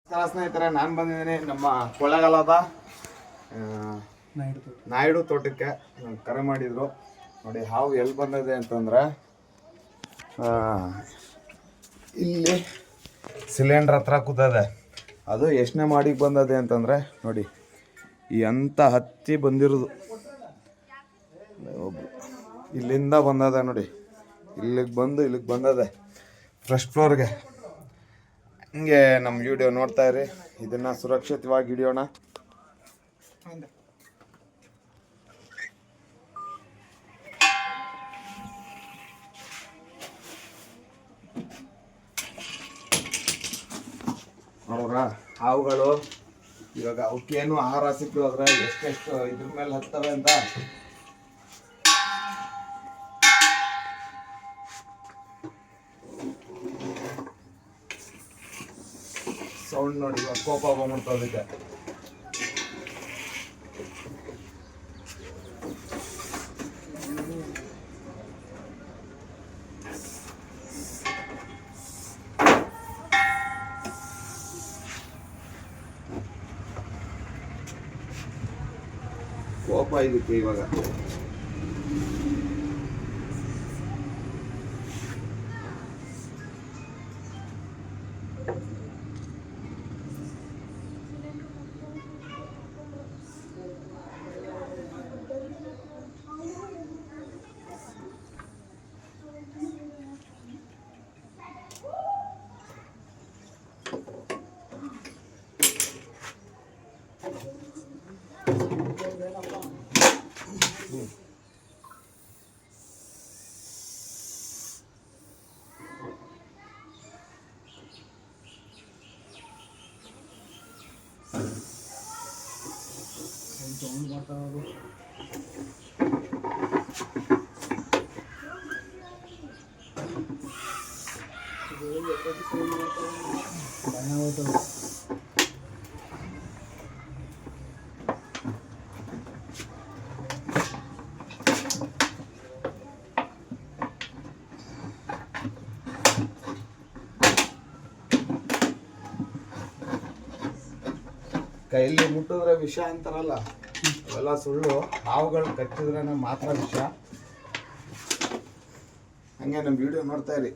ನಮಸ್ಕಾರ ಸ್ನೇಹಿತರೆ, ನಾನು ಬಂದಿದ್ದೀನಿ ನಮ್ಮ ಕೊಳ್ಳೇಗಾಲದ ನಾಯ್ಡು ತೋಟಕ್ಕೆ. ಕರೆ ಮಾಡಿದ್ರು ನೋಡಿ. ಹಾವು ಎಲ್ಲಿ ಬಂದಿದೆ ಅಂತಂದರೆ ಇಲ್ಲಿ ಸಿಲಿಂಡ್ರ್ ಹತ್ರ ಕೂತದೆ. ಅದು ಎಷ್ಟನೇ ಮಾಡಿಗೆ ಬಂದದೆ ಅಂತಂದರೆ ನೋಡಿ, ಈ ಅಂತ ಹತ್ತಿ ಬಂದಿರೋದು ಇಲ್ಲಿಂದ ಬಂದದೆ ನೋಡಿ. ಇಲ್ಲಿಗೆ ಬಂದದೆ ಫಸ್ಟ್ ಫ್ಲೋರ್ಗೆ. ಹಿಂಗೆ ನಮ್ಮ ವಿಡಿಯೋ ನೋಡ್ತಾ ಇರಿ. ಇದನ್ನು ಸುರಕ್ಷಿತವಾಗಿ ಹಿಡಿಯೋಣ. ನೋಡ್ರ, ಹಾವುಗಳು ಇವಾಗ ಅವಕ್ಕೇನು ಆಹಾರ ಸಿಕ್ಕು ಹೋದ್ರೆ ಎಷ್ಟೆಷ್ಟು ಇದ್ರ ಮೇಲೆ ಹತ್ತವೆ ಅಂತ. ಸೌಂಡ್ ನೋಡಿ, ಇವಾಗ ಕೋಪ ಬಂದ್ಬಿಡ್ತು ಅದಕ್ಕೆ. ಕೋಪ ಇದಕ್ಕೆ ಇವಾಗ. ಕೈಯಲ್ಲಿ ಮುಟ್ಟಿದ್ರೆ ವಿಷ ಅಂತಾರಲ್ಲ, ಅವೆಲ್ಲ ಸುಳ್ಳು. ಹಾವುಗಳು ಕಚ್ಚಿದ್ರೆ ಮಾತ್ರ ವಿಷ. ಹಂಗೆ ನಮ್ಮ ವಿಡಿಯೋ ನೋಡ್ತಾ ಇರಿ.